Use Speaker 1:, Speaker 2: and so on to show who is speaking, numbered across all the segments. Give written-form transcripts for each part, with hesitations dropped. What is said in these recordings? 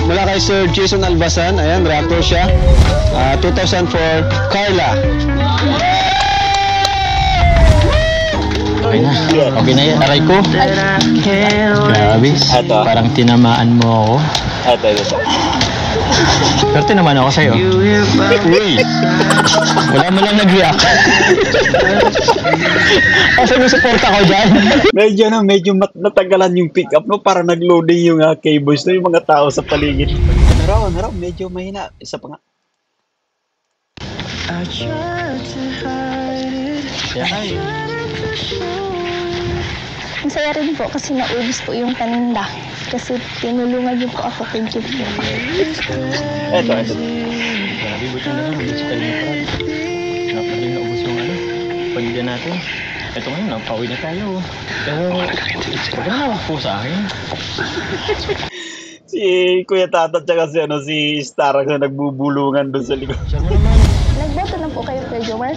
Speaker 1: mula kay Sir Jason Albasan. Ayan, rapper siya. 2004, Carla.
Speaker 2: Okay na. Okay na yan. Aray ko. Grabe. Parang tinamaan mo ako.
Speaker 3: Ito.
Speaker 2: Pero tinamaan ako sa'yo.
Speaker 1: Uy!
Speaker 2: Wala mo lang nag-react.
Speaker 1: Kasi may support ako dyan.
Speaker 3: Medyo natagalan yung pick up, no? Para nag-loading yung cables, no? Yung mga tao sa paligid. Ano raw, medyo mahina. Isa pa nga.
Speaker 4: Masaya rin po kasi naubos po yung paninda. Kasi tinulungan niyo po ako. Thank you po.
Speaker 3: Ito.
Speaker 2: Grabe, buti na lang. Buti tayo na parang. Dapat rin naubos yung paninda natin. Ito ngayon, napauwi na tayo. Pero, huwag na lang po sa akin.
Speaker 3: Si Kuya Tata tsaka si Star na nagbubulungan doon sa likod.
Speaker 4: Nagboto na po kayo kay Jomar?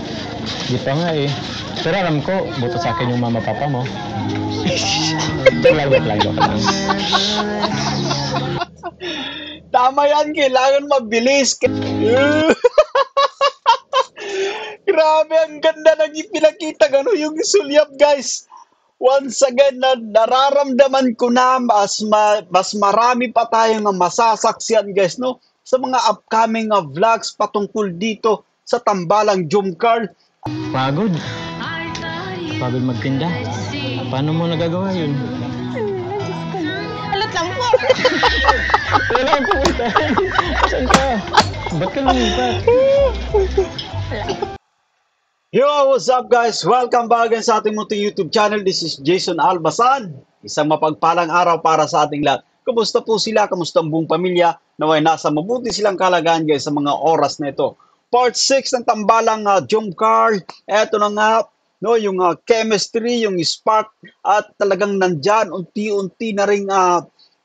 Speaker 2: Di pa nga eh. Pero alam ko, buto sa akin yung mama papa mo. Lagot.
Speaker 3: Tama yan, kailangan mabilis. Grabe, ang ganda ng ipinakita yung sulyap, guys. Once again, nararamdaman ko na mas marami pa tayong masasaksiyan, guys, no? Sa mga upcoming vlogs patungkol dito sa Tambalang Jomcar.
Speaker 2: Pagod magtinda. Paano mo nagagawa yun?
Speaker 4: Alat lang po.
Speaker 2: Wala akong pumuntahan. Saan ka? Ba't ka lumipat?
Speaker 3: Yo, what's up guys? Welcome back again sa ating munting YouTube channel. This is Jason Albasan. Isang mapagpalang araw para sa ating lahat. Kumusta po sila? Kamusta ang buong pamilya? Naway nasa mabuti silang kalagayan guys sa mga oras na ito. Part 6 ng Tambalang Jomcar. Eto na nga, no, yung chemistry, yung spark, at talagang nandyan, unti-unti na rin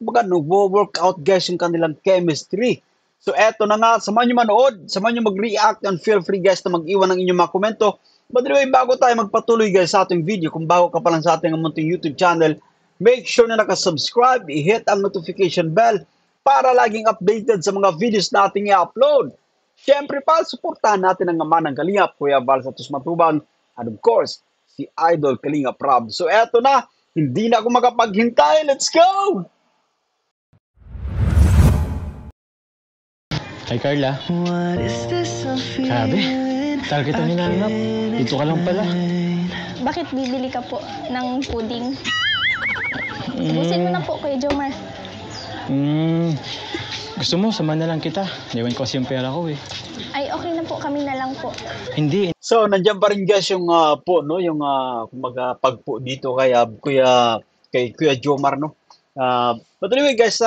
Speaker 3: nag-workout guys yung kanilang chemistry. So eto na nga, samahan nyo manood, samahan nyo mag-react, and feel free guys na mag-iwan ng inyong mga komento. But anyway, bago tayo magpatuloy guys sa ating video, kung bago ka pa lang sa ating munting YouTube channel, make sure na nakasubscribe, i-hit ang notification bell para laging updated sa mga videos na ating i-upload. Siyempre pa, suportahan natin ang ama ng Kalingap, Kuya Val Santos Matubang, and of course, si Idol Kalingap Rob. So eto na, hindi na ako makapaghintay. Let's go!
Speaker 2: Hi Carla. Sabi, tagal kitang hinahanap. Dito ka lang pala.
Speaker 4: Bakit bibili ka po ng pudding? Ubusin mo na po, Kuya Jomar.
Speaker 2: Gusto mo, samahan na lang kita. Iwan ko kasi yung pera ko eh.
Speaker 4: Ay, okay na po. Kami na lang po.
Speaker 2: Hindi.
Speaker 3: So, nandiyan pa rin guys yung po, no? Yung kumbaga pagpo dito kay Kuya Jomar, no? But anyway guys,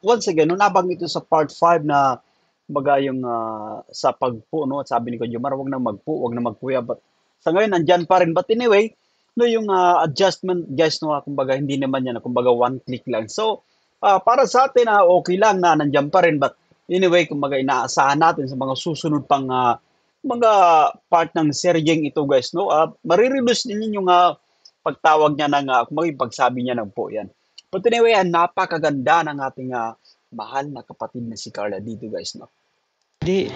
Speaker 3: once again, no, nabanggit ito sa part 5 na kumbaga yung sa pagpo, no? At sabi ni Kuya Jomar, wag na magpo, wag na magkuya. But sa ngayon, nandiyan pa rin. But anyway, no, yung adjustment guys, no, kumbaga hindi naman yan, kumbaga one click lang. So, para sa atin, okay lang na nandiyan pa rin. But anyway, kumbaga inaasahan natin sa mga susunod pang mga part ng seryeng ito guys, no? Marireduce din yung pagtawag niya ng kumbaga yung pagsabi niya ng po yan. But anyway, napakaganda ng ating mahal na kapatid na si Carla dito guys, no?
Speaker 2: Hindi.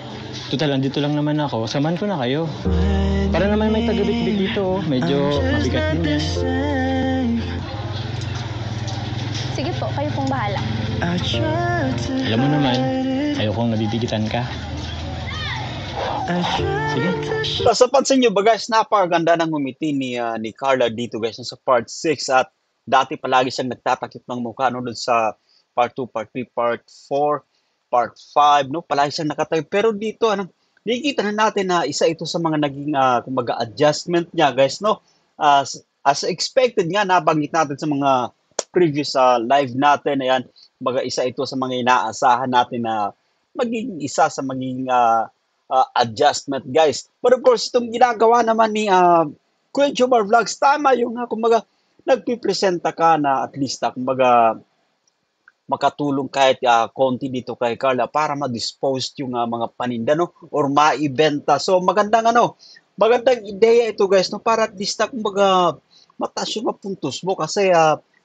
Speaker 2: Total, andito lang naman ako. Samahan ko na kayo. Para naman may tagabit-bit dito. Medyo mabigat din yan.
Speaker 4: Sige po, kayo pong bahala.
Speaker 2: Alam mo naman, ayokong nadidigitan ka. Sige.
Speaker 3: So, pansin nyo ba guys, napakaganda ng ngumiti ni Carla dito guys sa part 6 at dati palagi siyang nagtatakip ng mukha no, dun sa part 2, part 3, part 4, part 5, no? Palagi siyang nakatayo. Pero dito, nakikita na natin na isa ito sa mga naging kumbaga adjustment niya guys, no? As expected nga, nabanggit natin sa mga previous live natin, ayan, kumbaga isa ito sa mga inaasahan natin na magiging isa sa magiging adjustment guys. But of course, itong ginagawa naman ni Kuya Jomar Vlogs, tama yung kumbaga nagpipresenta ka na at least kumbaga makatulong kahit konti dito kay Carla para ma-dispose yung mga paninda, no, or maibenta. So magandang magandang ideya ito guys, no, para at least kumbaga mataas yung puntos mo kasi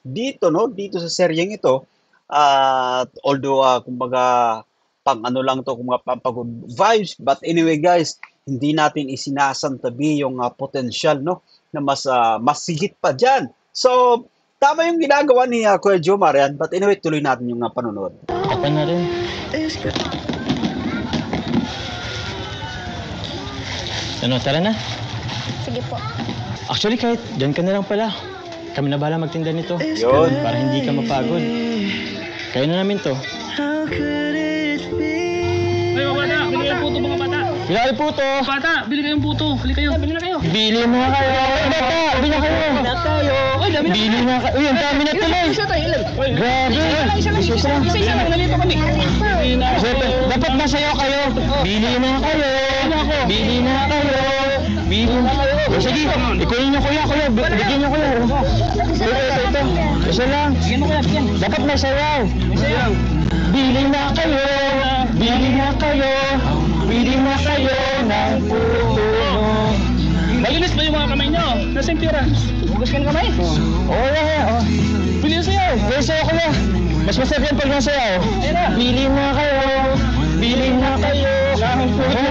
Speaker 3: dito, no, dito sa seryeng ito, Although, kumbaga, pang ano lang to, kung pampagod vibes. But anyway, guys, hindi natin isinasantabi yung potential, no? Na mas sigit pa dyan. So, tama yung ginagawa ni Kuya Jomar yan. But anyway, tuloy natin yung panonood.
Speaker 2: Apa na rin. Ano, tara na.
Speaker 4: Sige po.
Speaker 2: Actually, kahit dyan ka na lang pala. Kami na bahala magtinda nito.
Speaker 3: Yun.
Speaker 2: Para hindi ka mapagod. Kaya na namin to.
Speaker 5: Ay, mga bata, bili kayong puto mga bata.
Speaker 2: Bili kayo po to.
Speaker 5: Bata, bili kayong puto. Bili kayo, bili na kayo.
Speaker 2: Bili na kayo. Bata, bili na kayo.
Speaker 5: Ay, dami na.
Speaker 2: Bili na kayo. Uy, ang dami na tuloy.
Speaker 5: Isa tayo, ilan?
Speaker 2: Grabe.
Speaker 5: Isa lang, nalito kami. Bili na
Speaker 2: Siyempre, dapat masayaw kayo. Bili na kayo. Bili na kayo. Bili na kayo. O, sige, ikunin niyo kuya. Bigyan niyo kuya. Ito. Isa lang.
Speaker 5: Bigyan mo kuya, bigyan.
Speaker 2: Dapat masayaw.
Speaker 5: Masayaw.
Speaker 2: Bili na kayo. Bili na kayo. Bili na kayo ng puto.
Speaker 5: Malinis ba yung mga kamay nyo? Nasa yung tira? Hugas ka ng kamay?
Speaker 2: Oh, yeah.
Speaker 5: Bili na sayaw.
Speaker 2: Bili sayaw kuya. Mas masarap yan pag nasayaw. Bili na kayo. Bili na kayo.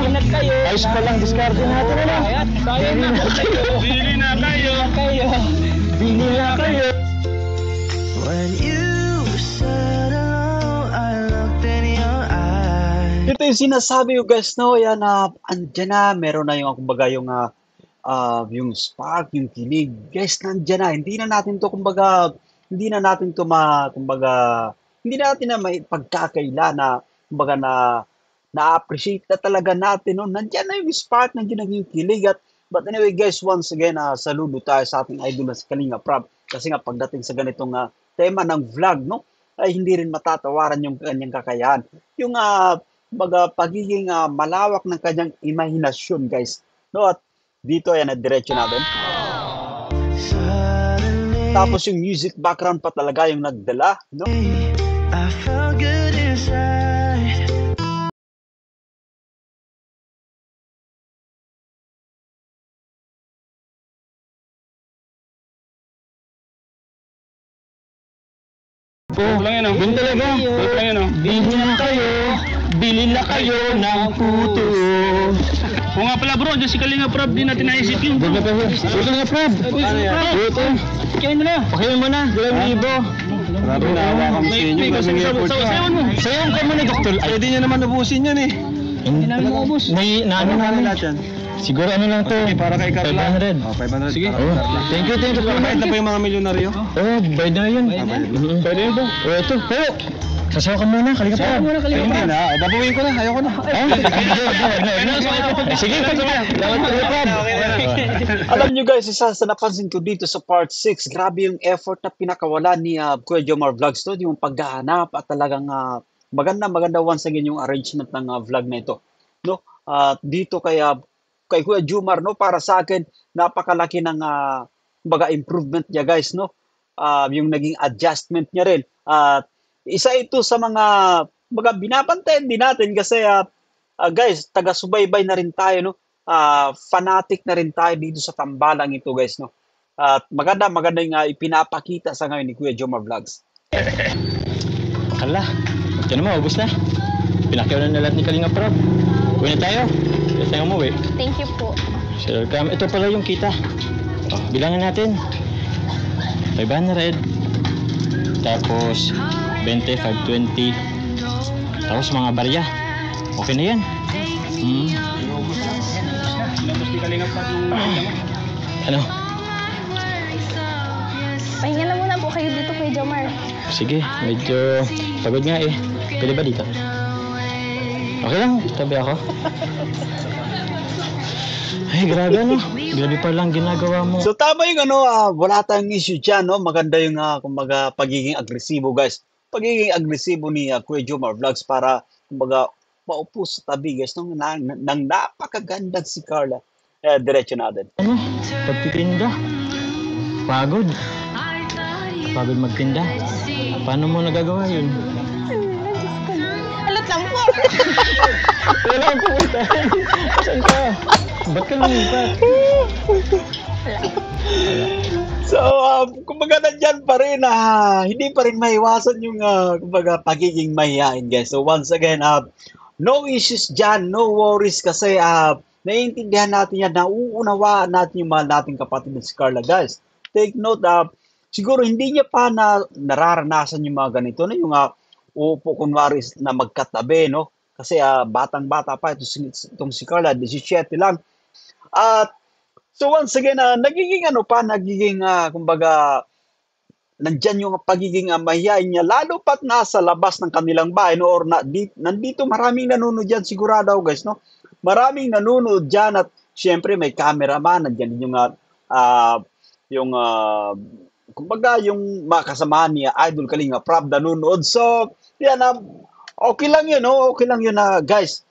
Speaker 5: Ingat kayo.
Speaker 2: Ayos pa lang, discard natin na.
Speaker 5: Kaya na. Bili na kayo.
Speaker 2: Bili na kayo.
Speaker 3: Ito yung sinasabi ko guys, no, yan andyan na, meron na yung, kumbaga, yung spark, yung kilig, guys, nandyan na, hindi na natin to, kumbaga, hindi na natin na may pagkakaila na, kumbaga, na-appreciate na talaga natin, no, nandyan na yung spark, nandyan na yung kilig, but anyway guys, once again, saludo tayo sa ating idol na si Kalinga Prab, kasi nga pagdating sa ganitong tema ng vlog, no, ay hindi rin matatawaran yung kanyang kakayahan. Yung pagiging malawak ng kanyang imahinasyon, guys. No, at dito yan, diretso natin. Tapos yung music background pa talaga yung nagdala, no?
Speaker 5: Lang yan, oh.
Speaker 2: Yun talaga.
Speaker 5: Lang yan, oh.
Speaker 2: Bili na kayo. Bili na kayo ng puto.
Speaker 5: O nga pala bro, dyan si Kalinga Prab, di natin naisip yun bro.
Speaker 2: Bili na kayo. Bili na Prab. Puto.
Speaker 5: Kaya na na.
Speaker 2: Okay mo na. 2,000.
Speaker 3: Grabe na hawakan mo sa inyo.
Speaker 5: Sayawan mo.
Speaker 2: Sayaw ka muna, Doktor. Ay, di nyo naman ubusin yan eh.
Speaker 5: Hindi namin maubos.
Speaker 2: Naano namin. Siguro ano lang to.
Speaker 3: Para kay Carla.
Speaker 2: 500.
Speaker 3: 500.
Speaker 5: Sige.
Speaker 2: Oh, thank you.
Speaker 3: Kahit na pa yung mga milyonaryo.
Speaker 2: Oh, bayad na yun.
Speaker 5: Pwede yun bro.
Speaker 2: Oh, ito. Oh, sasayaw ka muna. Kalinga pa.
Speaker 3: Hindi na. Babawiin ko na. Ayoko na.
Speaker 2: Sige,
Speaker 3: Alam nyo guys, isa sa napansin ko dito sa part 6, grabe yung effort na pinakawala ni Kuya Jomar Vlogs to, yung paghahanap at talagang maganda once again yung arrangement ng vlog na ito. No? Dito kay Kuya Jomar, no, para sa akin napakalaki ng improvement niya guys, no. Yung naging adjustment niya rin. Isa ito sa mga binabantayan din natin kasi guys, taga-subaybay na rin tayo, no. Fanatic na rin tayo dito sa tambalang ito guys, no. At maganda yung ipinapakita sa ngayon ni Kuya Jomar Vlogs.
Speaker 2: Kala, ito naman, ubus na. Pinakyaw na lahat ni Kalinga Prab. Uwi na tayo. Kaya tayo umuwi.
Speaker 4: Thank you po.
Speaker 2: Welcome. Ito pala yung kita. Oh, bilangan natin. 500. Tapos 20, 520. Tapos mga barya. Okay na yan.
Speaker 5: Tapos di Kalinga Prab yung
Speaker 2: Ano?
Speaker 4: Pahinga na muna po kayo dito, Kuya Jomar.
Speaker 2: Sige, medyo pagod nga eh. Pwede ba dito? Okay lang, tabi ako. Ay, grabe ano. Grabe pa lang ginagawa mo.
Speaker 3: So tama yung wala tayong issue dyan, no? Maganda yung kumbaga pagiging agresibo guys. Pagiging agresibo ni Kuya Jomar Vlogs para kumbaga maupo sa tabi guys ng napakagandang si Carla. Diretso natin.
Speaker 2: Ano? Pagtitinda. Pagod. Pagod magtinda. Paano mo nagagawa yun?
Speaker 4: Alat lang po.
Speaker 2: Wala akong pumunta. Saan ka? Ba't ka lumipat?
Speaker 3: So, kumbaga nandyan pa rin, hindi pa rin maiwasan yung, kumbaga, pagiging mahihain, guys. So, once again, no issues dyan, no worries kasi, naiintindihan natin yan, nauunawaan natin yung mahal nating kapatid na si Carla, guys. Take note, siguro hindi niya pa nararanasan yung mga ganito, no? Yung, upo, kunwari, na magkatabi, no? Kasi, batang-bata pa, itong si Carla, 17 lang. At, so once again, nagiging kumbaga, nandyan yung pagiging mahihain niya, lalo pat nasa labas ng kanilang bahay, no? Or nandito, maraming nanonood dyan, sigurado ako, guys, no? Maraming nanonood dyan at syempre may cameraman, nandyan yung, kumbaga, yung mga kasamahan niya, Idol Kalinga Prab, nanonood. So, yan, okay lang yun, no? Okay lang yun, guys.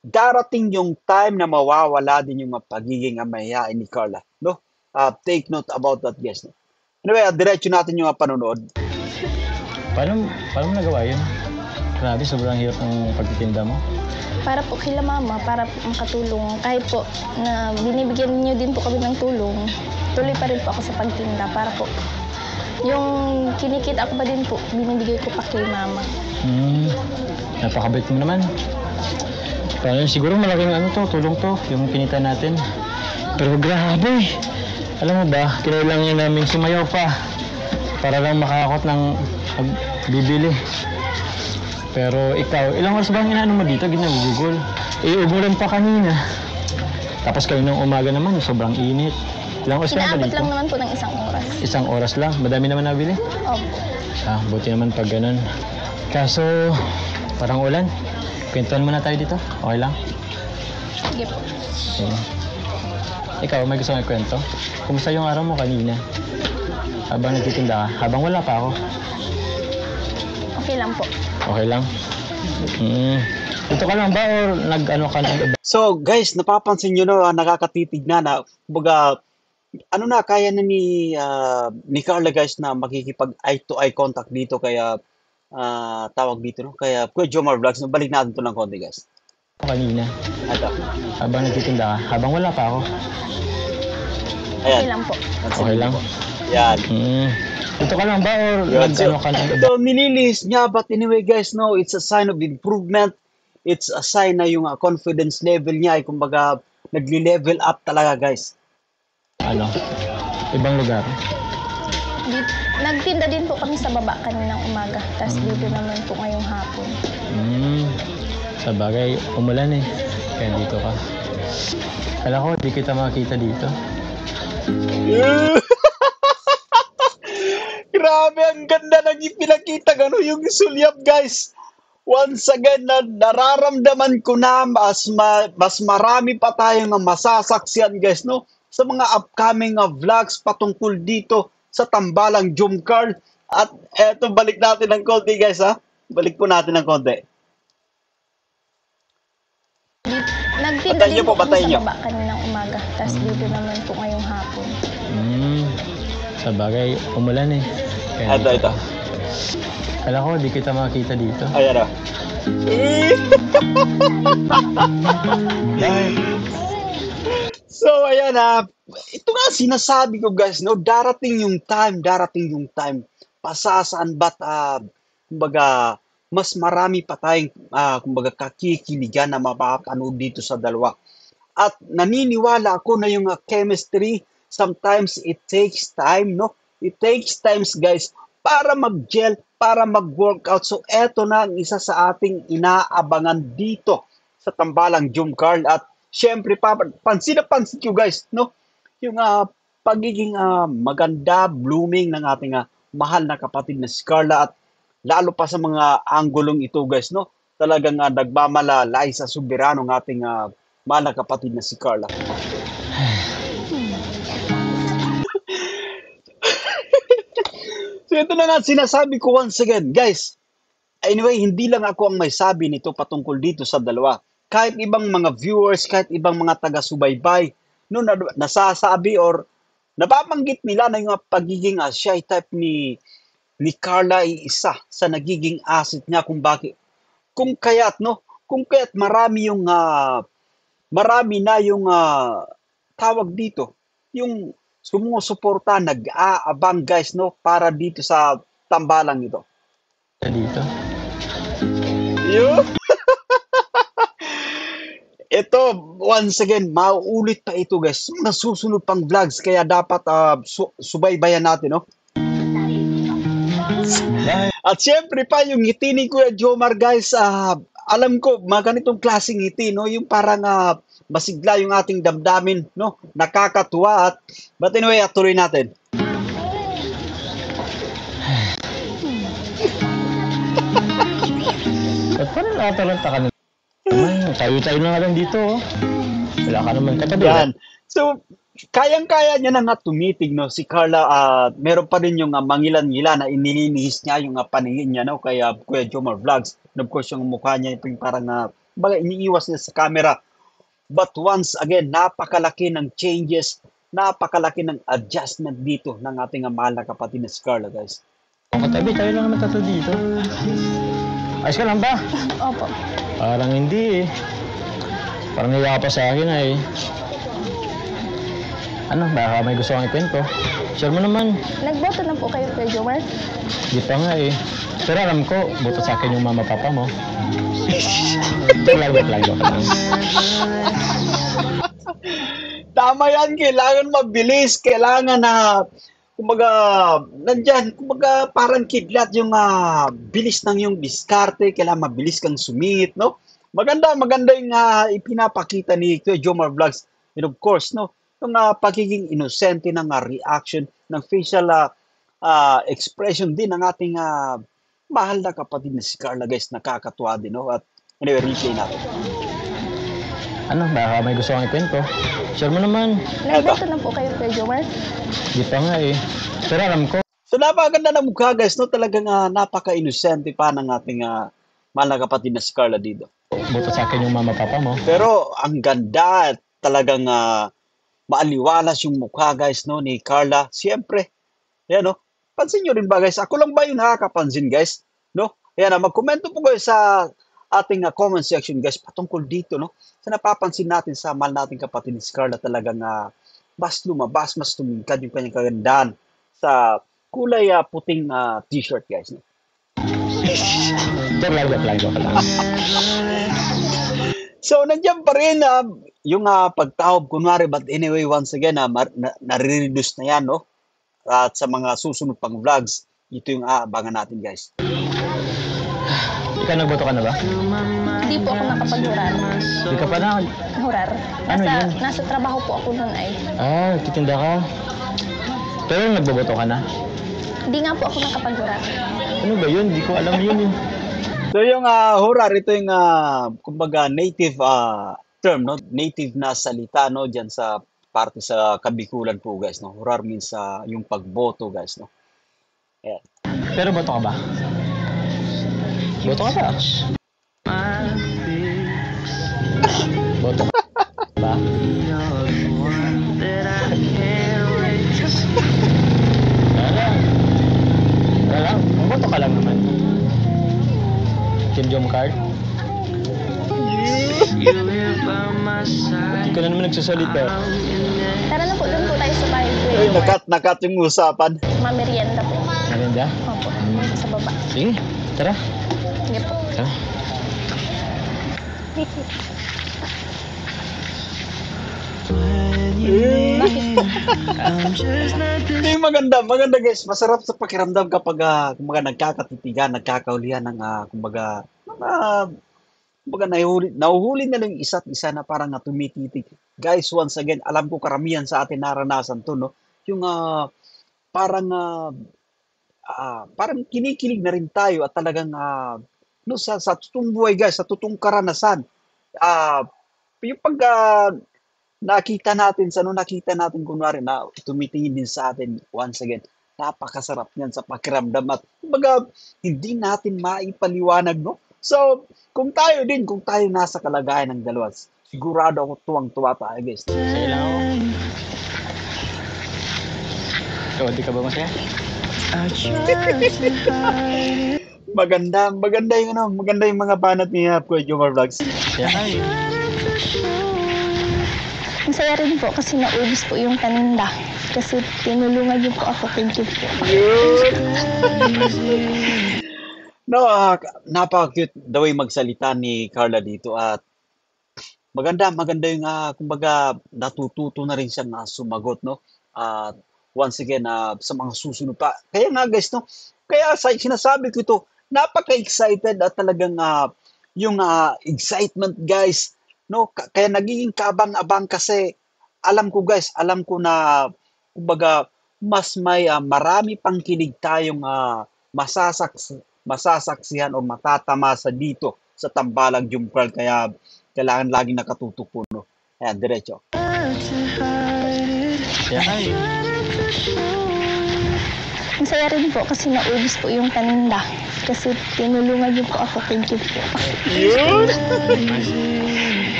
Speaker 3: Darating yung time na mawawala din yung pagiging mahihain ni Carla, no? Take note about that, guys. No? Anyway, diretso natin yung panonood.
Speaker 2: Paano mo nagawa yun? Grabe, sobrang hirap ng pagtitinda mo.
Speaker 4: Para po kila mama, para po makatulong. Kahit po na binibigyan niyo din po kami ng tulong, tuloy pa rin po ako sa pagtinda para po yung kinikita ko pa din po, binibigay ko pa kay mama.
Speaker 2: Napakabait mo naman. Kaya siguro malaking tulong to, yung kinita natin. Pero grabe, alam mo ba, kinailangan niya namin sumayaw pa para lang makakot ng bibili. Pero ikaw, ilang oras ba ang inaano mo dito? Ginagugol. Umulan pa kanina. Tapos kaninang umaga naman, sobrang init. Ilang oras lang ba
Speaker 4: Inaabot
Speaker 2: dito?
Speaker 4: lang naman po ng 1 oras.
Speaker 2: 1 oras lang? Madami naman nabili?
Speaker 4: Opo.
Speaker 2: Buti naman pag ganun. Kaso, parang ulan. Kwentuhan muna tayo dito. Okay lang?
Speaker 4: Sige po.
Speaker 2: Okay. Ikaw, may gusto kong kwento? Kumusta yung araw mo kanina? Habang nagtitinda ka? Habang wala pa ako?
Speaker 4: Okay lang po.
Speaker 2: Okay lang? Ito ka lang ba or nag-ano ka ng iba?
Speaker 3: So, guys, napapansin nyo, no, nakakatitig na, kumbaga, kaya na ni Carla, guys, na makikipag eye-to-eye contact dito, kaya, tawag dito, no? Kaya, Kuya Jomar Vlogs, balik natin to ng konti, guys.
Speaker 2: Kanina. Habang nagtitinda ka? Habang wala pa ako?
Speaker 3: Ayan.
Speaker 4: Okay lang po.
Speaker 2: Okay lang?
Speaker 3: Yan.
Speaker 2: Ito ka lang ba or
Speaker 3: Yun.
Speaker 2: nag-ano ka ng iba?
Speaker 3: So, nililis niya, but anyway, guys, no, it's a sign of improvement. It's a sign na yung confidence level niya ay, kumbaga, nagli-level up talaga, guys.
Speaker 2: Ibang lugar?
Speaker 4: Nagtinda din po kami sa baba kaninang umaga. Tapos dito naman po ngayong hapon.
Speaker 2: Sa bagay, umulan eh. Kaya dito ka. Kala ko, di kita makakita dito.
Speaker 3: Grabe, ang ganda ng ipinakita, yung sulyap, guys. Once again, nararamdaman ko na mas marami pa tayong masasaksiyan, guys, no? Sa mga upcoming vlogs patungkol dito sa Tambalang Jumcar. At eto, balik natin ng konti, guys, ha? Balik po natin ng konti.
Speaker 4: Nagtinda
Speaker 3: Batayin
Speaker 4: din
Speaker 3: niyo po,
Speaker 4: po kami
Speaker 3: batayin
Speaker 4: sa
Speaker 3: niyo.
Speaker 4: baba kaninang umaga. Tapos dito naman po ngayong hapon.
Speaker 2: Sa bagay, umulan eh. Kaya
Speaker 3: Ito, ito.
Speaker 2: Kala ko, di kita makakita dito.
Speaker 3: Ayan, So, ayan, ito nga sinasabi ko, guys, no? Darating yung time. Pasasaan ba't, kumbaga, mas marami pa tayong, kumbaga, kakikiligan na mapapanood dito sa dalawa. At naniniwala ako na yung chemistry, sometimes it takes time, no? It takes times, guys, para mag-gel, para mag-workout. So, eto na ang isa sa ating inaabangan dito sa Tambalang Jumcar. At syempre, pansin na pansin ko, guys, no? Yung pagiging maganda, blooming ng ating mahal na kapatid na si Carla, at lalo pa sa mga anggulong ito, guys, no? Talagang nagmamalalay sa soberano ng ating mahal na kapatid na si Carla. So ito na nga sinasabi ko once again, guys. Anyway, hindi lang ako ang may sabi nito patungkol dito sa dalawa. Kahit ibang mga viewers, kahit ibang mga taga-subaybay, no, nasasabi or nababanggit nila na yung pagiging shy type ni Carla ay isa sa nagiging asset niya kung kaya't marami na yung tawag dito, yung sumusuporta, nag-aabang guys, no, para dito sa tambalang ito.
Speaker 2: Dito.
Speaker 3: Yo! Ito, once again, mauulit pa ito guys. Nasusunod pang vlogs, kaya dapat subaybayan natin, no? At syempre pa, yung ngiti ni Kuya Jomar guys, alam ko, mga ganitong klaseng ngiti, no? Yung parang masigla yung ating damdamin, no? Nakakatuwa but anyway, tuloy natin.
Speaker 2: Ba't parang nakatalanta ka na naman? Tayo-tayo na nga lang dito. Oh. Wala ka naman katabi.
Speaker 3: Yan. So, kayang-kaya niya na nga tumitig, no? Si Carla, meron pa rin yung mangilan-ngila na inilihis niya yung paningin niya, no? Kaya Kuya Jomar Vlogs. And of course, yung mukha niya, yung parang, baga, iniiwas niya sa camera. But once again, napakalaki ng changes, napakalaki ng adjustment dito ng ating mahal na kapatid na si Carla, guys.
Speaker 2: Ang katabi, tayo lang naman tatlo dito. Ayos ka lang ba?
Speaker 4: Opo.
Speaker 2: Parang hindi eh. Parang naiya ka pa sa akin eh. Ano, baka may gusto kang ikwento? Share mo naman.
Speaker 4: Nagboto na po kayo, Kuya Jomar?
Speaker 2: Di pa nga eh. Pero alam ko, boto sa akin yung mama papa mo. Lagot ka lang.
Speaker 3: Tama yan, kailangan mabilis, kailangan na, kumbaga, nandyan, kumbaga, parang kidlat yung bilis ng yung diskarte, kailangan mabilis kang sumingit, no? Maganda yung ipinapakita ni Kuya Jomar Vlogs. And of course, no, yung pagiging inosente ng reaction, ng facial expression din ng ating mahal na kapatid na si Carla, guys, nakakatuwa din, no? At anyway, replay natin.
Speaker 2: Ano, baka may gusto kang ikwento? Share mo naman.
Speaker 4: Nagboto na po kayo, Kuya Jomar?
Speaker 2: Di pa nga eh. Pero alam ko.
Speaker 3: So napakaganda ng mukha guys, no? Talagang napaka-inosente pa ng ating mahal na kapatid na si Carla dito.
Speaker 2: Boto sa akin yung mama papa mo.
Speaker 3: Pero ang ganda, talagang maaliwalas yung mukha guys, no, ni Carla. Siyempre, yan, no? Pansin nyo rin ba guys? Ako lang ba yung nakakapansin guys? No? Yan, magkomento po guys sa ating comment section guys patungkol dito, no? Sa napapansin natin sa mahal nating kapatid ni si Carla, talagang mas lumabas, mas tumingkad yung kanyang kagandahan sa kulay puting t-shirt guys, no?
Speaker 2: Lagot ka lang.
Speaker 3: So, nandiyan pa rin yung pagtaob, kunwari, but anyway, once again, nare-reduce na yan, no? At sa mga susunod pang vlogs, ito yung aabangan natin, guys.
Speaker 2: Ikaw nagboto ka na ba?
Speaker 4: Hindi po ako nakapaghurar.
Speaker 2: Hindi ka pa na.
Speaker 4: Hurar.
Speaker 2: Ano yun?
Speaker 4: Nasa trabaho po ako noon ay.
Speaker 2: Titinda ka. Pero nagboboto ka na?
Speaker 4: Hindi nga po ako nakapaghurar.
Speaker 2: Ano ba yun? Hindi ko alam yun eh.
Speaker 3: So, yung hurar, ito yung, kumbaga, native term, no? Native na salita, no? Diyan sa parte sa Kabikulan po, guys, no? Hurar means yung pagboto, guys, no? Yeah.
Speaker 2: Pero boto ka ba? Boto ka ba? Boto ka ba? Wala. Boto ka lang naman. Team Jom card? Hindi ka na naman nagsasalita.
Speaker 4: Tara na po, doon po tayo sa bahay, Kuya
Speaker 3: Ay,
Speaker 4: Jomar.
Speaker 3: nakat yung usapan.
Speaker 4: Mamerienda po.
Speaker 2: Marinda?
Speaker 4: Opo, sa baba.
Speaker 2: Sige, tara.
Speaker 4: Sige po.
Speaker 2: Tara.
Speaker 4: Bakit po?
Speaker 3: Hindi, maganda guys. Masarap sa pakiramdam kapag kumbaga nagkakatitigan, nagkakaulihan ng kumbaga nahuhuli na lang yung isa't isa na parang tumititig. Guys, once again, alam ko karamihan sa atin naranasan to, no? Yung parang kinikilig na rin tayo at talagang no, sa totoong buhay guys, sa totoong karanasan. Yung pag nakita natin kunwari na tumitingin din sa atin once again, napakasarap niyan sa pakiramdam at kumbaga hindi natin maipaliwanag, no? So, kung tayo nasa kalagayan ng dalawa, sigurado ako tuwang-tuwa tayo, guys.
Speaker 2: Masaya lang ako. Ikaw, di ka ba masaya?
Speaker 3: Maganda yung mga banat ni Kuya Jomar Vlogs.
Speaker 2: Masaya ka eh.
Speaker 4: Masaya rin po kasi naubos po yung paninda. Kasi tinulungan niyo po ako. Thank you po.
Speaker 3: No, napaka-cute the way magsalita ni Carla dito at maganda yung kumbaga natututo na rin siyang sumagot, no? At once again, sa mga susunod pa. Kaya nga guys, no? Kaya sinasabi ko ito, napaka-excited at talagang yung excitement guys, no? Kaya nagiging kabang-abang kasi alam ko guys, alam ko na kumbaga mas may marami pang kilig tayong masasaksihan o matatamasa dito sa Tambalang Jumcral. Kaya kailangan laging nakatutok po, no? Ayan, diretso.
Speaker 4: Masaya rin po kasi naubos po yung paninda. Kasi tinulungan niyo po ako. Thank you po.
Speaker 3: Yun!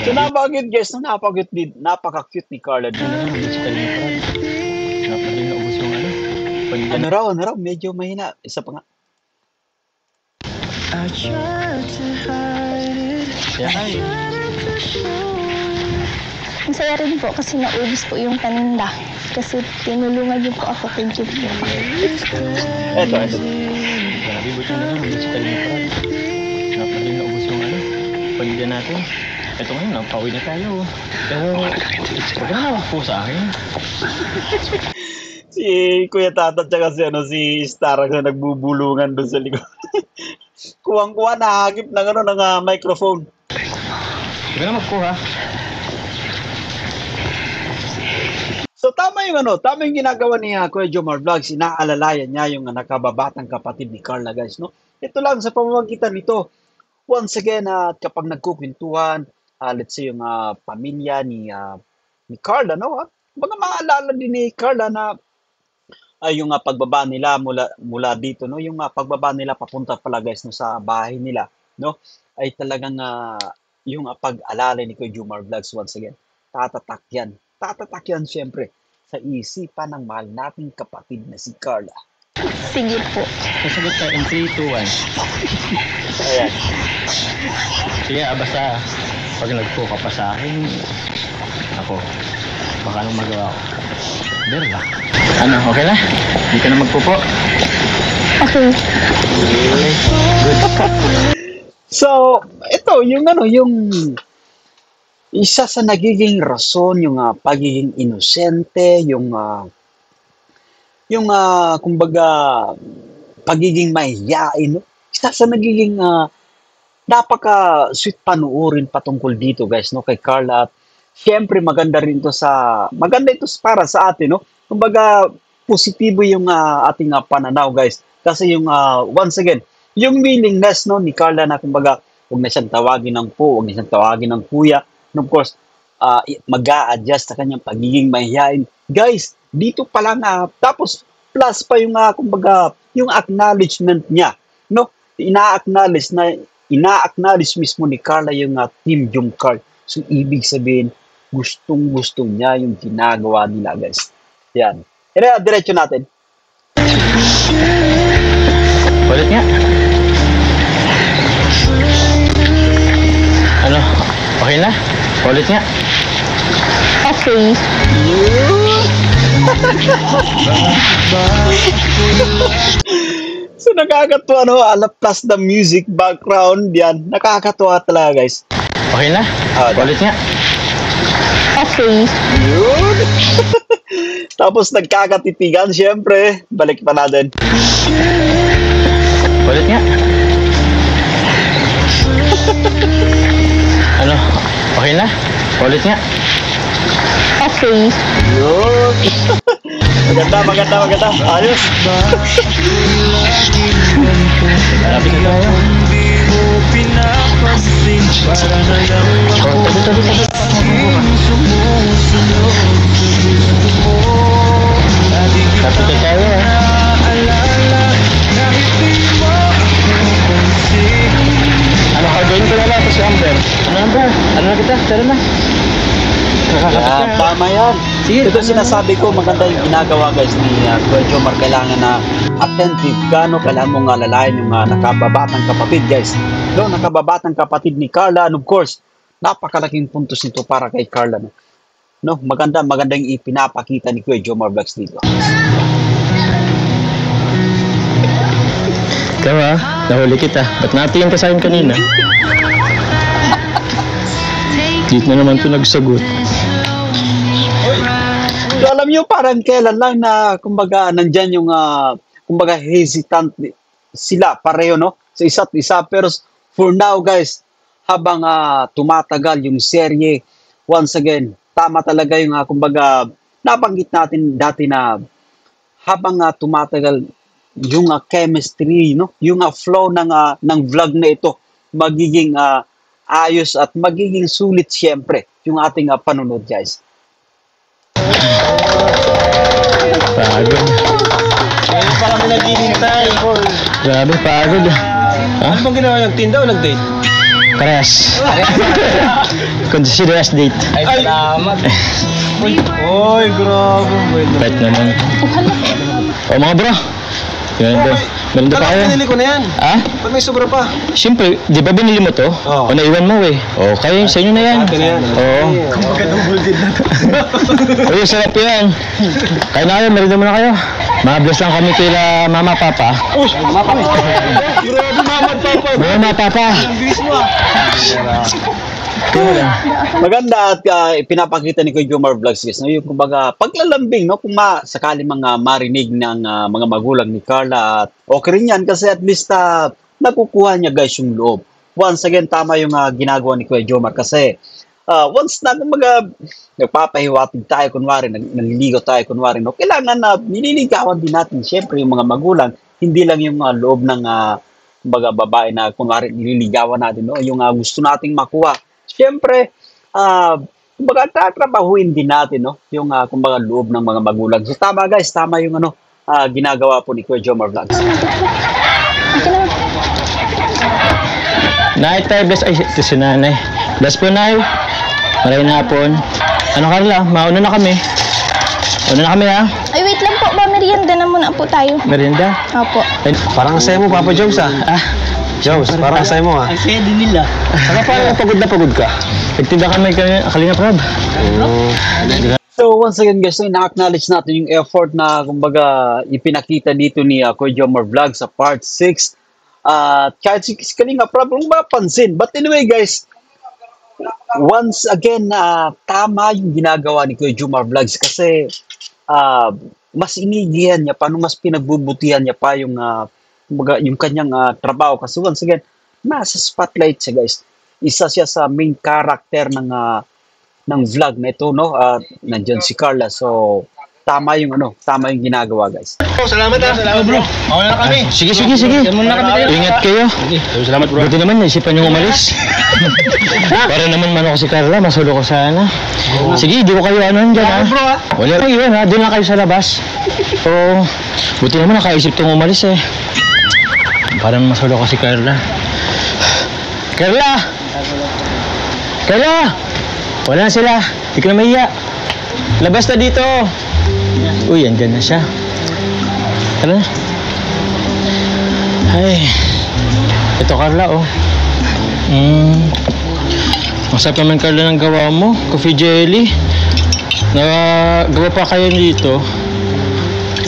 Speaker 3: So napaka-cute guys, no? Napaka-cute ni Carla dito.
Speaker 2: Naubos yung ano.
Speaker 3: Ano raw, medyo mahina. Isa pa nga.
Speaker 4: Masaya rin po kasi naubos po yung paninda. Kasi tinulungan niyo po ako. Thank you po.
Speaker 3: Eto.
Speaker 2: Nabibot yung ano. Naubos yung kalimutran. Naubos yung ano. Paninda natin. Ito ngayon, napauwi na tayo. Pero, huwag ka na po sa akin.
Speaker 3: Si Kuya Tata tsaka si Star na nagbubulungan doon sa likod. Kuwang-kuwa, nahagip ng microphone.
Speaker 2: Huwag ka na magkuha.
Speaker 3: So tama yung ginagawa ni Kuya Jomar Vlogs. Inaalalayan niya yung nakababatang kapatid ni Carla guys, no? Ito lang sa pamamagitan nito. Once again, kapag nagkukwentuhan, let's say yung pamilya ni Carla, no? Mga maalala din ni Carla na yung pagbaba nila mula dito, no? Yung pagbaba nila papunta pala guys, no, sa bahay nila, no? Ay talagang yung pag-alala ni Kuya Jomar Vlogs once again. Tatatak yan syempre sa isipan ng mahal nating kapatid na si Carla.
Speaker 4: Sige po.
Speaker 2: Sasagot tayo in 3, 2, 1.
Speaker 3: Ayan.
Speaker 2: Sige, basta pag nagpo ka pa sa akin, ako, baka anong magawa ko. Berla. Ano, okay na? Hindi ka na magpupo?
Speaker 4: Okay.
Speaker 3: So, ito, yung isa sa nagiging rason, yung pagiging inosente, yung kumbaga, pagiging mahiyain, no? Isa sa nagiging napaka-sweet panuorin patungkol dito, guys, no, kay Carla. At syempre, maganda ito para sa atin, no? Kumbaga, positibo yung ating pananaw, guys. Kasi yung, once again, yung willingness, no, ni Carla na, kumbaga, huwag na siyang tawagin ng po, huwag na siyang tawagin ng kuya. And of course, mag-a-adjust sa kanyang pagiging mahihain. Guys, dito pa lang, tapos plus pa yung, kumbaga, yung acknowledgement niya, no? Ina-acknowledge mismo ni Carla yung Team Jumcral. So, ibig sabihin, gustong-gusto niya yung ginagawa nila, guys. Yan. Diretso natin.
Speaker 2: Ulit nga. Ano? Okay na? Ulit nga.
Speaker 4: Okay.
Speaker 3: So nakakatuwa, no? Plus the music background yan. Nakakatuwa talaga, guys.
Speaker 2: Okay na? Ulit nga.
Speaker 4: Okay.
Speaker 3: Yun. Tapos nagkakatitigan, syempre. Balik pa natin.
Speaker 2: Ulit nga. Ano? Okay na? Ulit nga.
Speaker 4: Okay.
Speaker 3: Yun. Maganda. Ayos.
Speaker 2: Malapit na tayo. Tabi. Lapit na tayo, Ano ka doon ko na lang si Amber? Amber? Ano na kita? Tara na.
Speaker 3: Yan, tama yan.
Speaker 2: Sige.
Speaker 3: Ito sinasabi ko, maganda yung ginagawa, guys, ni Kuya Jomar. Kailangan na attentive ka, no? Kailangan mong alalayan yung nakababatang kapatid, guys. No, nakababatang kapatid ni Carla. And of course, napakalaking puntos nito para kay Carla, no? no, magandang ipinapakita ni Kuya Jomar Vlogs dito.
Speaker 2: Ikaw nahuli kita. Ba't natingin ka sa akin kanina? Dito na naman ito nagsagot.
Speaker 3: So, alam niyo, parang kailan lang na, kumbaga, nandyan yung, kumbaga, hesitant sila pareho, no? Sa isa't isa. Pero for now, guys, habang tumatagal yung serye, once again, tama talaga yung, kumbaga, nabanggit natin dati na habang tumatagal yung chemistry, no? Yung flow ng vlog na ito, magiging ayos at magiging sulit siyempre yung ating panunod, guys.
Speaker 2: Pagod.
Speaker 1: Ngayon pa kami naghihintay.
Speaker 2: Grabe, pagod. Ha?
Speaker 1: Ano bang ginawa ng tinda o nag-date?
Speaker 2: Parehas. Kundi si last date.
Speaker 1: Ay, salamat. Oy, grabe.
Speaker 2: Bait naman. O mga bro. Meron pa kayo.
Speaker 1: Binili ko na yan.
Speaker 2: Ha?
Speaker 1: Ba't may sobra pa?
Speaker 2: Siyempre, di ba binili mo to?
Speaker 1: Oo.
Speaker 2: O naiwan mo eh. O kayo, sa inyo na yan.
Speaker 1: Atin na yan.
Speaker 2: Oo.
Speaker 1: Magandang bulgid na to.
Speaker 2: Uy, sarap yan. Kaya na kayo, meron mo na kayo. Mabless lang kami kila mama, papa.
Speaker 1: Uy, mama pa. Grabe, mama at papa.
Speaker 2: Mama, papa.
Speaker 1: Ang bilis mo
Speaker 3: Maganda at ipinapakita ni Kuya Jomar Vlogs, guys, no? Yung kumbaga paglalambing, no? Kung sakali mga marinig ng mga magulang ni Carla, at okay rin yan kasi at least nakukuha niya, guys, yung loob. Once again, tama yung ginagawa ni Kuya Jomar kasi once na kumbaga nagpapahiwatig tayo, kunwari, naliligaw tayo, kunwari, no? Kailangan na nililigawan din natin, syempre, yung mga magulang, hindi lang yung loob ng kumbaga babae na kunwari nililigawan natin, no? Yung gusto nating makuha. Siyempre, kumbaga tatrabahuin din natin, no? Yung kumbaga loob ng mga magulang. So tama, guys, tama yung ginagawa po ni Kuya Jomar Vlogs.
Speaker 2: Night tayo, bless. Ay, ito si nanay. Bless po, nay. Maraming hapon. Ano, Carla? Mauna na kami. Una na kami, ha?
Speaker 4: Ay, wait lang po ba? Merienda na muna po tayo.
Speaker 2: Merienda?
Speaker 4: Opo.
Speaker 2: Ay,
Speaker 1: Parang saya mo, Papa Jones, Jones, parang saya mo,
Speaker 5: Ang saya din nila.
Speaker 2: saka parang pagod na pagod ka. Nagtinda kami Kalinga Prab.
Speaker 3: So once again, guys, na-acknowledge natin yung effort na kumbaga ipinakita dito ni Kuya Jomar Vlogs sa part 6. Kahit si Kalinga Prab, kung mapansin. But anyway, guys, once again, tama yung ginagawa ni Kuya Jomar Vlogs kasi mas inigihan niya pa, mas pinagbubutihan niya pa yung kumbaga, yung kanyang trabaho. Kasi once again, nasa spotlight siya, guys. Isa siya sa main character ng vlog na ito, no? Nandiyan si Carla. So, tama yung ginagawa, guys.
Speaker 1: Salamat, salamat, bro. Okay na kami.
Speaker 2: Sige.
Speaker 5: Muna kami.
Speaker 2: Ingat kayo.
Speaker 1: Salamat, bro.
Speaker 2: Buti naman, naisipan yung umalis. Para naman man ako si Carla, masulo ko sana. Sige, di ko kayo dyan, ha?
Speaker 1: Bro,
Speaker 2: Wala lang yun, ha? Doon lang kayo sa labas. Oo. Buti naman, nakaisip tong umalis, eh. Parang masulo ko si Carla. Carla! Wala na sila. Di ka na mahiya. Labas na dito. Uy, andyan na siya. Tara na. Ay. Ito, Carla, oh. Masarap naman, Carla, ng gawa mo. Coffee jelly. Nagawa pa kayo dito.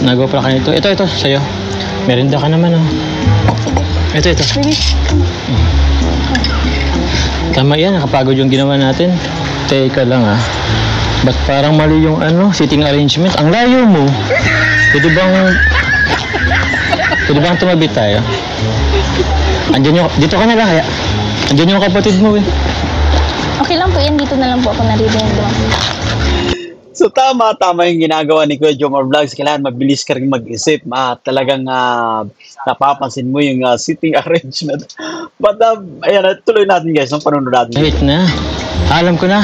Speaker 2: Nagawa pa kayo dito. Ito, sa'yo. Merinda ka naman, oh. Ito. Tama yan, nakapagod yung ginawa natin. Teka lang, ba't parang mali yung seating arrangement? Ang layo mo. Pwede bang tumabi tayo? Dito ka na lang, kaya. Andiyan yung kapatid mo, eh.
Speaker 4: Okay lang po yan. Dito na lang po ako naririnig.
Speaker 3: So tama yung ginagawa ni Kuya Jomar Vlogs. Kailangan mabilis ka rin mag-isip. Talagang napapansin mo yung seating arrangement. But ayan, tuloy natin, guys, ng panunod natin.
Speaker 2: Wait na. Alam ko na.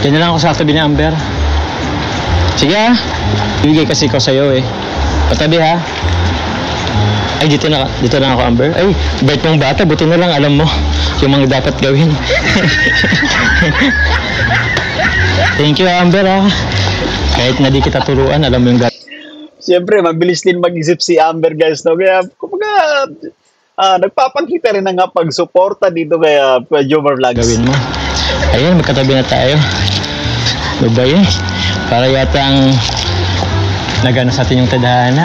Speaker 2: Diyan na lang ako sa tabi ni Amber. Sige, ibigay kasi ko sa'yo, eh. Patabi, ha? Ay, dito na ako, Amber. Ay, bait mong bata. Buti na lang alam mo yung mga dapat gawin. Thank you, Amber, ha? Kahit na di kita turuan, alam mo yung
Speaker 3: Siyempre, mabilis din mag-isip si Amber, guys, no? Kaya, kumbaga, nagpapakita rin ng pagsuporta dito kay Kuya Jomar Vlogs.
Speaker 2: gawin mo. Ayun, magkatabi na tayo. Ano ba yun? Para yata ang nagana sa atin yung tadhana.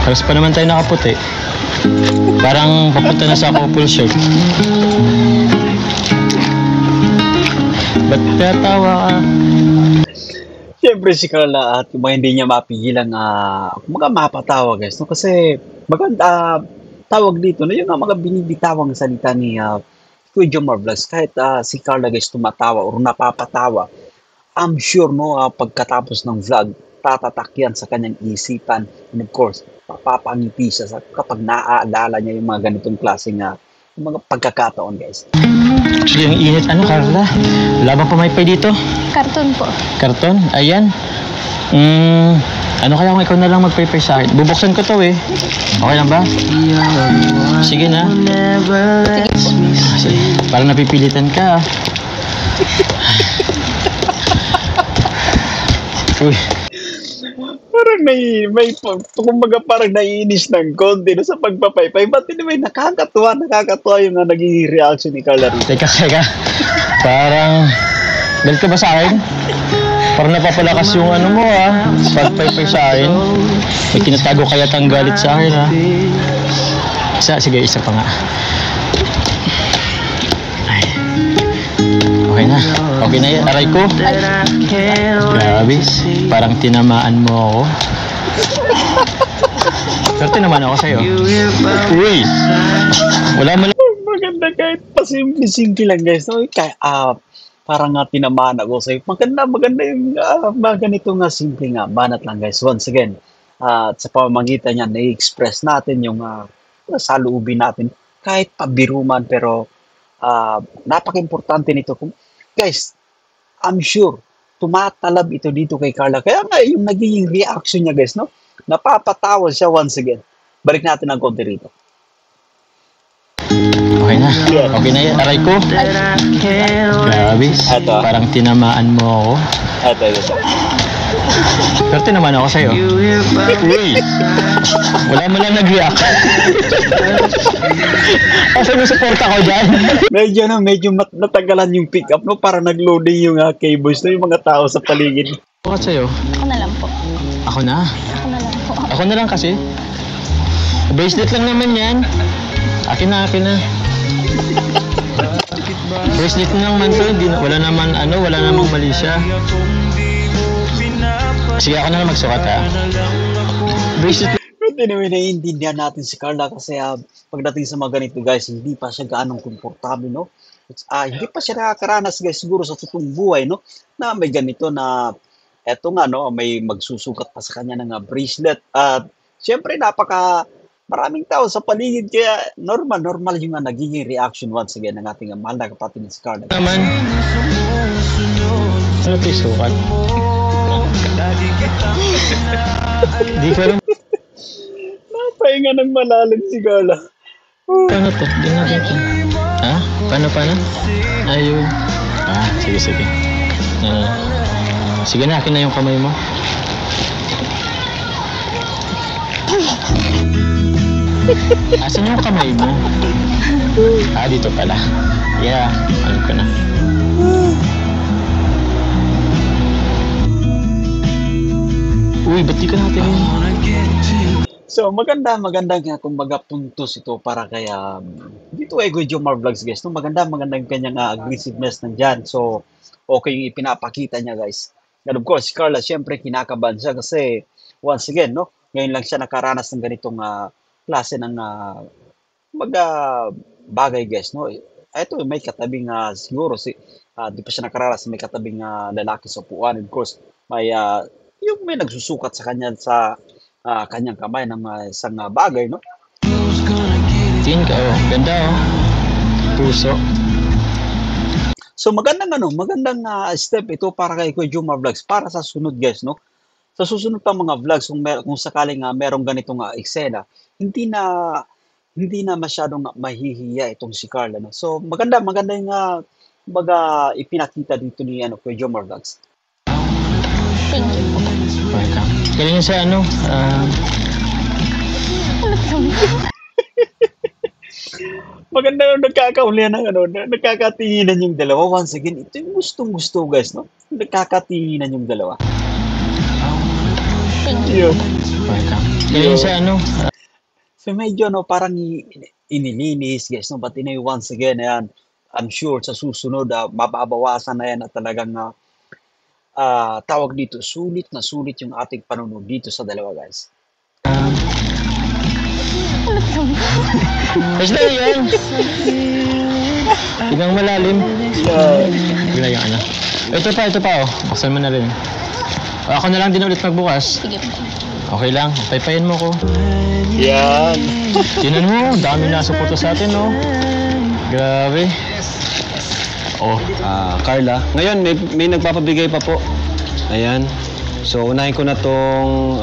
Speaker 2: Tapos pa naman tayo nakaputi. Parang papunta na sa couple shirt. Ba't tatawa ka?
Speaker 3: Siyempre si Carla at yung mga hindi niya mapigilan mga mapatawa guys. No? Kasi maganda tawag dito na yung mga binibitawang salita ni Kuya Jomar Vlogs. Kahit si Carla guys tumatawa or napapatawa, I'm sure no pagkatapos ng vlog, tatatak yan sa kanyang isipan. And of course, papapangiti siya kapag naaalala niya yung mga ganitong klaseng yung mga pagkakataon guys.
Speaker 2: Actually, ang init. Ano, Carla? Wala ba pamaypay dito?
Speaker 4: Karton po.
Speaker 2: Karton? Ayan. Ano kaya kung ikaw na lang magpaypay sa akin? Bubuksan ko to eh. Okay lang ba? Sige na. Sige. Parang napipilitan ka. Uy.
Speaker 3: Parang kumbaga parang naiinis ng konti no, sa pagpapaypay. But anyway, nakakatuwa yung naging reaction ni Carla rito.
Speaker 2: Teka. Parang, galit ka ba sa akin? Parang napapalakas yung ano mo pagpaypay sa akin. May kinatago kaya tang galit sa akin Sige, isa pa nga. Ay. Okay na yan. Aray ko. Grabe. Parang tinamaan mo ako. Swerte naman ako sa'yo. Uy! Wala mo lang.
Speaker 3: Maganda kahit pasimple lang guys. No? Parang tinamaan ako sa'yo. Maganda yung mga ganito simple banat lang guys. Once again, at sa pamamagitan niya, na-express natin yung saloobin natin. Kahit pabiruman, pero napaka-importante nito. Guys, I'm sure, tumatalab ito dito kay Carla. Kaya nga, yung naging reaction niya guys, no? Napapatawa siya once again. Balik natin ang konti rito.
Speaker 2: Okay na yan. Aray ko. Grabe. Parang tinamaan mo ako.
Speaker 3: Ito.
Speaker 2: Swerte naman ako sa'yo. Uy! Wala mo lang nag-react. Kasi may support ako dyan.
Speaker 3: Medyo natagalan yung pick up, no? Para nag-loading yung cables na yung mga tao sa paligid.
Speaker 2: Bakit sa'yo?
Speaker 4: Ako na lang po.
Speaker 2: Ako na?
Speaker 4: Ako na lang po.
Speaker 2: Ako na lang kasi. Bracelet lang naman yan. Akin na. Bracelet na naman to. Wala namang mali siya. Sige, ako na lang magsukat Bracelet.
Speaker 3: But anyway, naiintindihan natin si Carla kasi pagdating sa mga ganito guys, hindi pa siya gaanong komportable, no? Hindi pa siya nakakaranas guys siguro sa totoong buhay, no? Na may ganito na eto nga, no? May magsusukat pa sa kanya ng bracelet. At syempre, maraming tao sa paligid kaya normal yung nagiging reaction once again ng ating mahal na kapatid ni si Carla.
Speaker 2: Naman. Ano ito sukat? Di ko alam.
Speaker 3: Napahinga ng malalim si Carla.
Speaker 2: Paano to? Di natin ito. Ha? Paano? Ayun. Sige. Sige na, akin na yung kamay mo. Asan yung kamay mo? Dito pala. Yeah, alam ko na. Uy, ba't di ka natin yun?
Speaker 3: So, maganda nga kumbaga puntos ito para kaya dito ay Kuya Jomar Vlogs guys. No? Maganda yung kanyang aggressiveness nandyan. So, okay yung ipinapakita niya guys. And of course, si Carla, syempre kinakabahan siya kasi once again, no? Ngayon lang siya nakaranas ng ganitong klase ng bagay guys. No? Ito may katabing siguro, di pa siya nakaranas, may katabing lalaki sa upuan. And of course, yung may nagsusukat sa kanya sa kanyang kamay ng isang bagay, no?
Speaker 2: Tingin ka, ganda puso.
Speaker 3: So magandang step ito para kay Kuya Jomar Vlogs para sa sunod guys, no? Sa susunod pang mga vlogs kung sakaling merong ganitong eksena, hindi na masyadong mahihiya itong si Carla, no? So maganda yung ipinakita dito ni Kuya Jomar Vlogs.
Speaker 4: Thank you po.
Speaker 2: Welcome. Galing sa
Speaker 3: Maganda yung nagkakaulian ng ano, nagkakatinginan yung dalawa. Once again, ito yung gustong-gusto guys, no? Nagkakatinginan yung dalawa.
Speaker 4: Thank you.
Speaker 3: Yun.
Speaker 2: Welcome. Kaya sa ano,
Speaker 3: So medyo no, parang inilinis guys, no? But anyway, once again, ayan, I'm sure sa susunod, mababawasan na yan at talagang tawag dito, sulit na sulit yung ating panunod dito sa dalawa guys.
Speaker 2: basta yan. Tignan malalim. Tignan yung ano. Ito pa oh. Buksan mo na rin. Ako na lang din ulit magbukas.
Speaker 4: Sige po.
Speaker 2: Okay lang, paypayin mo ko.
Speaker 3: Yan.
Speaker 2: Tinan mo, dami na suporta sa atin, no? Grabe. Oh,
Speaker 1: Carla. Ngayon, may nagpapabigay pa po. Ayan. So, unahin ko na tong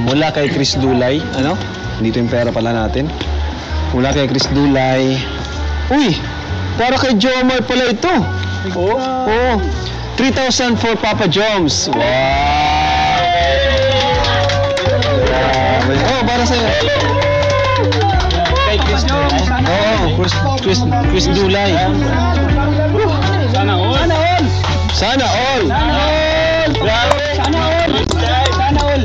Speaker 1: mula kay Chris Dulay. Ano? Dito yung pera pala natin. Mula kay Chris Dulay. Uy! Para kay Jomar pala ito. Oh. 3,000 for Papa Joms. Wow! Grabe. Oh, para sa'yo.
Speaker 5: Kay Chris Dulay.
Speaker 1: Oo, Chris Dulay.
Speaker 5: Sana all.
Speaker 1: Sana all!
Speaker 5: Grabe. Sana all.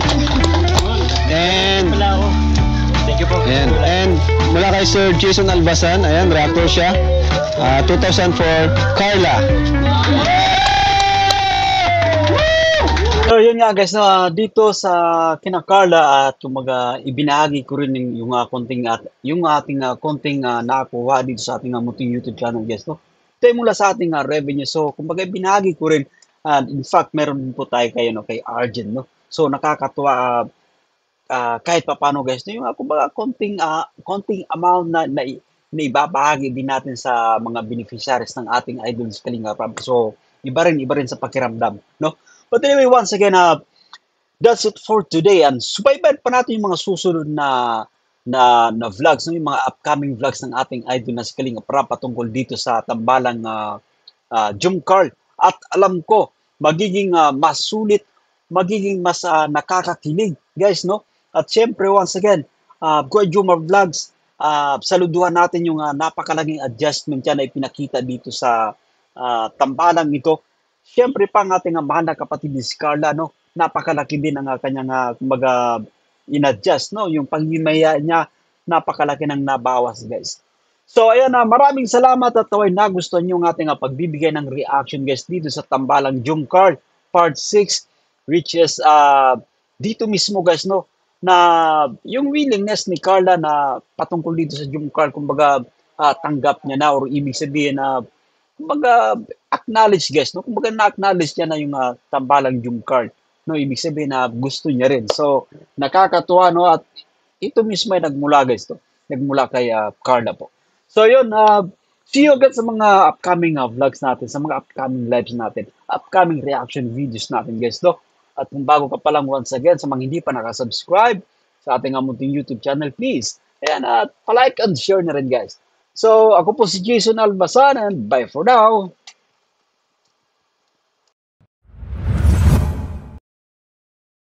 Speaker 1: And,
Speaker 5: Thank you po.
Speaker 1: and mula kay Sir Jason Albasan, ayan, reactor siya. 2,000 for Carla.
Speaker 3: So yun nga guys, no, dito sa kina Carla at ibinahagi ko rin yung konting at yung ating konting nakuha dito sa ating munting YouTube channel guys, no. Ito ay mula sa ating revenue. So kumbaga binahagi ko rin, in fact meron din po tayo kayo no, kay Arjen, no. So nakakatuwa kahit papaano guys, no, yung kumbaga konting amount na ibabahagi din natin sa mga beneficiaries ng ating idols Kalinga Prab. So iba rin sa pakiramdam, no. But anyway, once again, that's it for today. And subaybayan pa natin yung mga susunod na vlogs, no? Yung mga upcoming vlogs ng ating idol na si Kalinga Prab patungkol dito sa tambalang Jum Carl. At alam ko, magiging mas sulit, magiging mas nakakakilig, guys, no? At syempre, once again, Kuya Jumar Vlogs, saluduhan natin yung napakalaking adjustment yan na ipinakita dito sa tambalang ito. Siyempre pa ang ating mahal na kapatid ni si Carla, no? Napakalaki din ang kanyang kumbaga in-adjust, no? Yung pangimaya niya, napakalaki ng nabawas, guys. So, ayan na, maraming salamat at naway nagustuhan nyo ang ating pagbibigay ng reaction, guys, dito sa tambalang Jum Carl Part 6, which is dito mismo, guys, no? Na yung willingness ni Carla na patungkol dito sa Jum Carl, kumbaga tanggap niya na or ibig sabihin na kumbaga acknowledge guys, no? Kumbaga na-acknowledge niya na yung tambalang Jum Carl, no? Ibig sabihin na gusto niya rin. So, nakakatuwa, no? At ito mismo ay nagmula guys, to. Nagmula kay Carla po. So, yun, see you agad sa mga upcoming vlogs natin, sa mga upcoming lives natin, upcoming reaction videos natin guys, no? At kung bago ka pa lang once again, sa mga hindi pa nakasubscribe sa ating munting YouTube channel, please, ayan, at palike and share na rin guys. So, ako po si Jason Albasan and bye for now.